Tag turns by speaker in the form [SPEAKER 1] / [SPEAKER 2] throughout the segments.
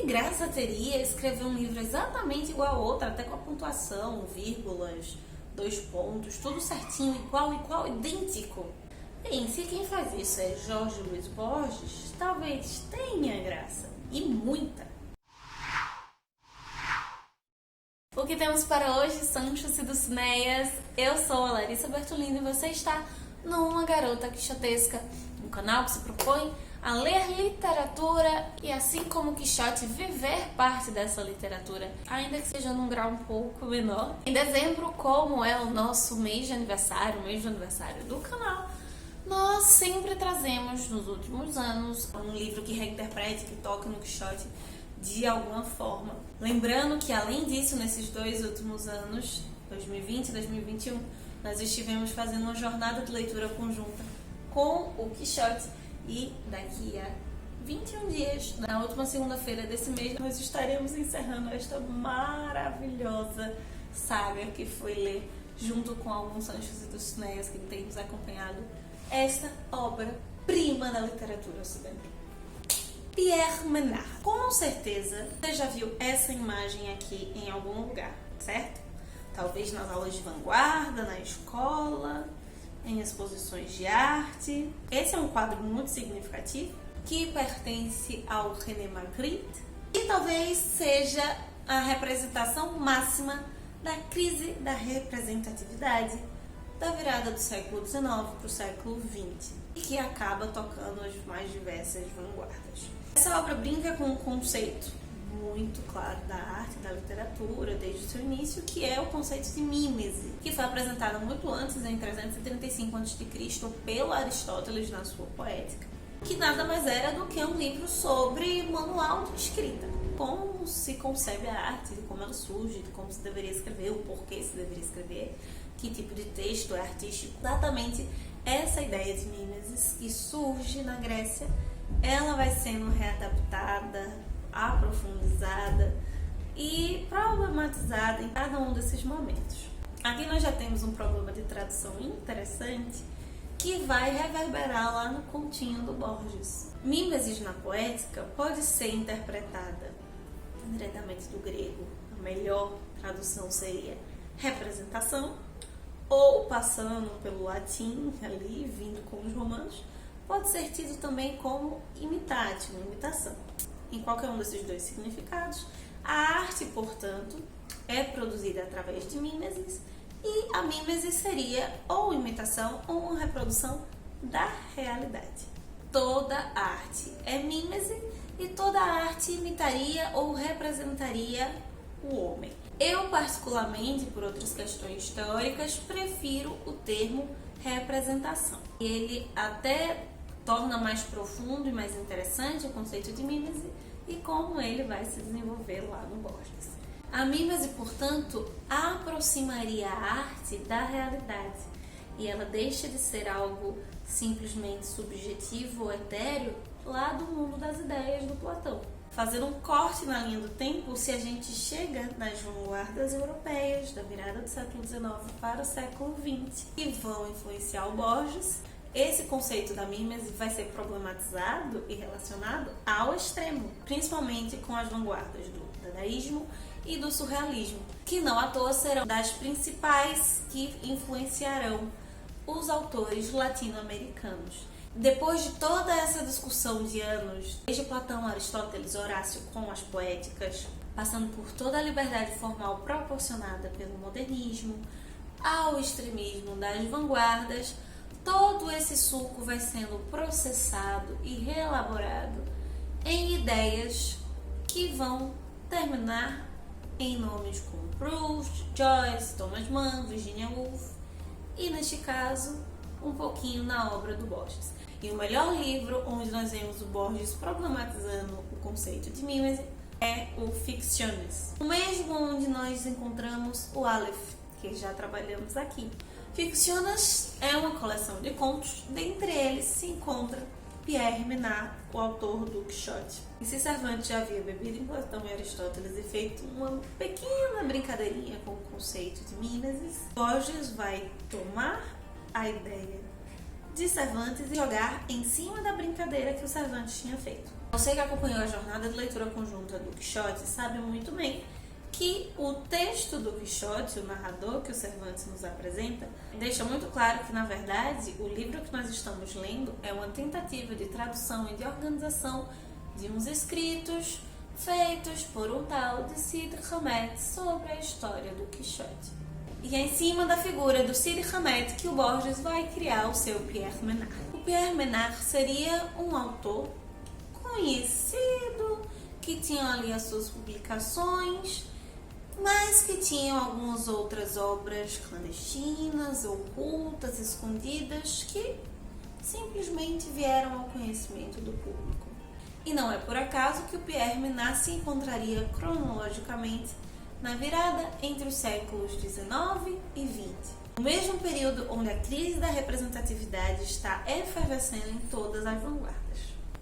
[SPEAKER 1] Que graça teria escrever um livro exatamente igual ao outro, até com a pontuação, vírgulas, 2 pontos, tudo certinho, igual, idêntico? Bem, se quem faz isso é Jorge Luiz Borges, talvez tenha graça, e muita. O que temos para hoje, Sanchos e Dulcineias? Eu sou a Larissa Bertolini e você está no Uma Garota Quixotesca, um canal que se propõe a ler literatura e, assim como o Quixote, viver parte dessa literatura, ainda que seja num grau um pouco menor. Em dezembro, como é o nosso mês de aniversário, o mês de aniversário do canal, nós sempre trazemos, nos últimos anos, um livro que reinterprete, que toca no Quixote de alguma forma. Lembrando que, além disso, nesses 2 últimos anos, 2020 e 2021, nós estivemos fazendo uma jornada de leitura conjunta com o Quixote. E daqui a 21 dias, na última segunda-feira desse mês, nós estaremos encerrando esta maravilhosa saga que foi ler, junto com alguns Sanchos e Dulcineias que tem nos acompanhado, esta obra-prima da literatura ocidental. Pierre Menard. Com certeza você já viu essa imagem aqui em algum lugar, certo? Talvez nas aulas de vanguarda, na escola, em exposições de arte. Esse é um quadro muito significativo que pertence ao René Magritte e talvez seja a representação máxima da crise da representatividade da virada do século XIX para o século XX e que acaba tocando as mais diversas vanguardas. Essa obra brinca com um conceito muito claro da arte e da literatura desde o seu início, que é o conceito de mimese, que foi apresentado muito antes, em 335 a.C., pelo Aristóteles na sua Poética, que nada mais era do que um livro sobre manual de escrita, como se concebe a arte, de como ela surge, de como se deveria escrever, o porquê se deveria escrever, que tipo de texto é artístico. Exatamente essa ideia de mimesis que surge na Grécia, ela vai sendo readaptada, aprofundizada e problematizada em cada um desses momentos. Aqui nós já temos um problema de tradução interessante que vai reverberar lá no continho do Borges. Mimesis na poética pode ser interpretada diretamente do grego, a melhor tradução seria representação, ou passando pelo latim ali, vindo com os romanos, pode ser tido também como imitatio, imitação. Em qualquer um desses 2 significados, a arte, portanto, é produzida através de mimesis, e a mímese seria ou imitação ou uma reprodução da realidade. Toda arte é mímese e toda arte imitaria ou representaria o homem. Eu, particularmente, por outras questões teóricas, prefiro o termo representação. Ele até torna mais profundo e mais interessante o conceito de mímese e como ele vai se desenvolver lá no Borges. A mímese, portanto, aproximaria a arte da realidade e ela deixa de ser algo simplesmente subjetivo ou etéreo lá do mundo das ideias do Platão. Fazendo um corte na linha do tempo, se a gente chega nas vanguardas europeias da virada do século XIX para o século XX e vão influenciar o Borges, esse conceito da mímese vai ser problematizado e relacionado ao extremo, principalmente com as vanguardas do dadaísmo e do surrealismo, que não à toa serão das principais que influenciarão os autores latino-americanos. Depois de toda essa discussão de anos, desde Platão, Aristóteles, Horácio com as poéticas, passando por toda a liberdade formal proporcionada pelo modernismo, ao extremismo das vanguardas, todo esse suco vai sendo processado e reelaborado em ideias que vão terminar em nomes como Proust, Joyce, Thomas Mann, Virginia Woolf e, neste caso, um pouquinho na obra do Borges. E o melhor livro onde nós vemos o Borges problematizando o conceito de mimese é o Fictiones, o mesmo onde nós encontramos o Aleph, que já trabalhamos aqui. Ficciones é uma coleção de contos, dentre eles se encontra Pierre Menard, o autor do Quixote. E se Cervantes já havia bebido em Platão e Aristóteles e feito uma pequena brincadeirinha com o conceito de mimesis, Borges vai tomar a ideia de Cervantes e jogar em cima da brincadeira que o Cervantes tinha feito. Você que acompanhou a jornada de leitura conjunta do Quixote sabe muito bem que o texto do Quixote, o narrador que o Cervantes nos apresenta, deixa muito claro que, na verdade, o livro que nós estamos lendo é uma tentativa de tradução e de organização de uns escritos feitos por um tal de Cid Hamet sobre a história do Quixote. E é em cima da figura do Cid Hamet que o Borges vai criar o seu Pierre Menard. O Pierre Menard seria um autor conhecido, que tinha ali as suas publicações, mas que tinham algumas outras obras clandestinas, ocultas, escondidas, que simplesmente vieram ao conhecimento do público. E não é por acaso que o Pierre Menard se encontraria cronologicamente na virada entre os séculos XIX e XX, no mesmo período onde a crise da representatividade está efervescendo em todas as vanguardas.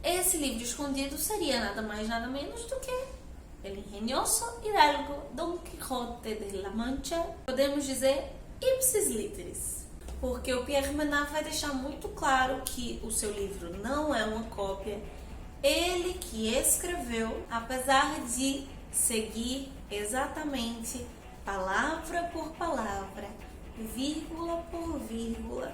[SPEAKER 1] Esse livro escondido seria nada mais nada menos do que El Ingenioso Hidalgo Don Quixote de la Mancha, podemos dizer ipsis literis, porque o Pierre Menard vai deixar muito claro que o seu livro não é uma cópia, ele que escreveu, apesar de seguir exatamente palavra por palavra, vírgula por vírgula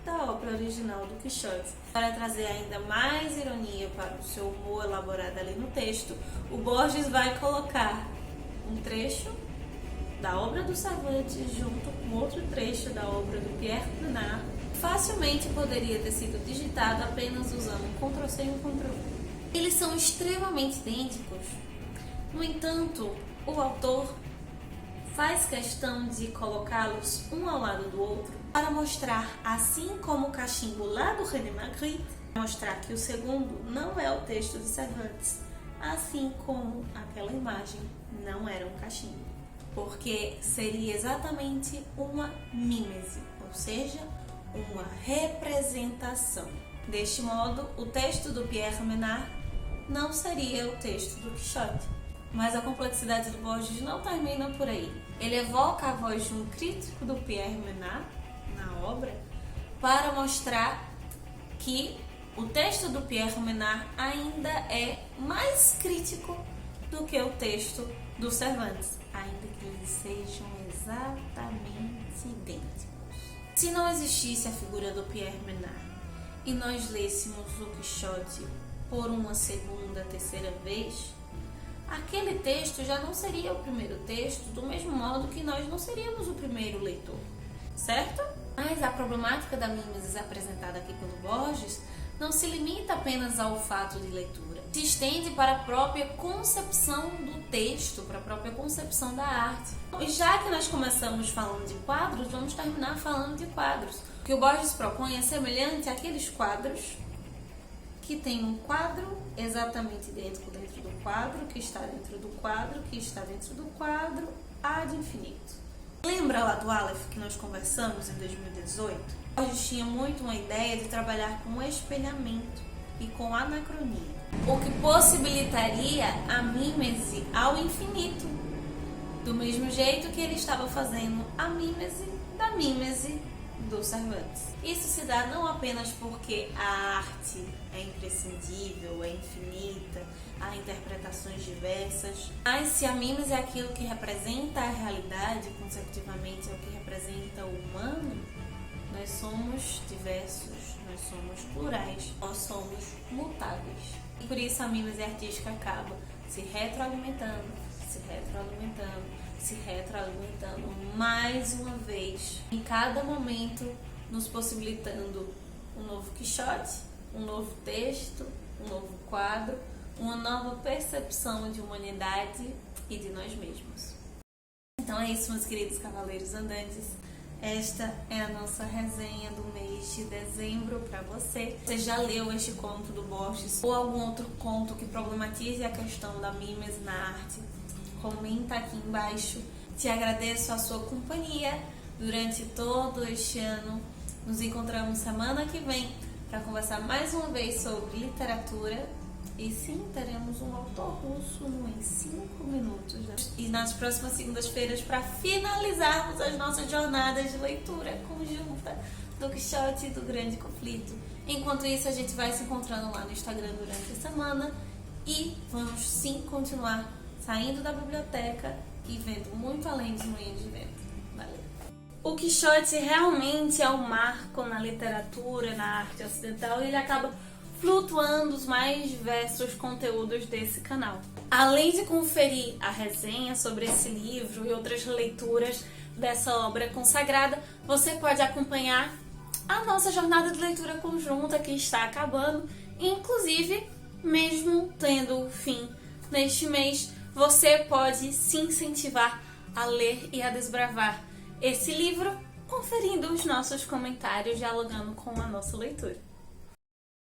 [SPEAKER 1] da obra original do Quixote. Para trazer ainda mais ironia para o seu humor elaborado ali no texto, o Borges vai colocar um trecho da obra do Cervantes junto com outro trecho da obra do Pierre Menard. Facilmente poderia ter sido digitado apenas usando um Ctrl+C e um Ctrl+V. Eles são extremamente idênticos. No entanto, o autor faz questão de colocá-los um ao lado do outro para mostrar, assim como o cachimbo lá do René Magritte, mostrar que o segundo não é o texto de Cervantes, assim como aquela imagem não era um cachimbo, porque seria exatamente uma mímese, ou seja, uma representação. Deste modo, o texto do Pierre Menard não seria o texto do Quixote. Mas a complexidade do Borges não termina por aí. Ele evoca a voz de um crítico do Pierre Menard na obra para mostrar que o texto do Pierre Menard ainda é mais crítico do que o texto do Cervantes, ainda que eles sejam exatamente idênticos. Se não existisse a figura do Pierre Menard e nós lêssemos o Quixote por uma segunda, terceira vez, aquele texto já não seria o primeiro texto, do mesmo modo que nós não seríamos o primeiro leitor, certo? Mas a problemática da mimesis apresentada aqui pelo Borges não se limita apenas ao fato de leitura, se estende para a própria concepção do texto, para a própria concepção da arte. E já que nós começamos falando de quadros, vamos terminar falando de quadros. O que o Borges propõe é semelhante àqueles quadros que tem um quadro exatamente idêntico dentro do quadro, que está dentro do quadro, que está dentro do quadro, ad infinito. Lembra lá do Aleph que nós conversamos em 2018? Borges tinha muito uma ideia de trabalhar com espelhamento e com anacronia, o que possibilitaria a mímese ao infinito, do mesmo jeito que ele estava fazendo a mímese da mímese do Cervantes. Isso se dá não apenas porque a arte é imprescindível, é infinita, há interpretações diversas, mas se a mímese é aquilo que representa a realidade, consecutivamente é o que representa o humano, nós somos diversos, nós somos plurais, nós somos mutáveis. E por isso a mímese artística acaba se retroalimentando, se retroalimentando, se retroalimentando mais uma vez, em cada momento nos possibilitando um novo Quixote, um novo texto, um novo quadro, uma nova percepção de humanidade e de nós mesmos. Então é isso, meus queridos cavaleiros andantes. Esta é a nossa resenha do mês de dezembro para você. Você já leu este conto do Borges ou algum outro conto que problematize a questão da mímese na arte? Comenta aqui embaixo. Te agradeço a sua companhia durante todo este ano. Nos encontramos semana que vem para conversar mais uma vez sobre literatura. E sim, teremos um autor russo em 5 minutos. E nas próximas segundas-feiras, para finalizarmos as nossas jornadas de leitura conjunta do Quixote e do Grande Conflito. Enquanto isso, a gente vai se encontrando lá no Instagram durante a semana e vamos sim continuar saindo da biblioteca e vendo muito além de Moinho de Vento. Valeu! O Quixote realmente é um marco na literatura, na arte ocidental, e ele acaba flutuando os mais diversos conteúdos desse canal. Além de conferir a resenha sobre esse livro e outras leituras dessa obra consagrada, você pode acompanhar a nossa jornada de leitura conjunta que está acabando, inclusive, mesmo tendo fim neste mês, você pode se incentivar a ler e a desbravar esse livro, conferindo os nossos comentários, dialogando com a nossa leitura.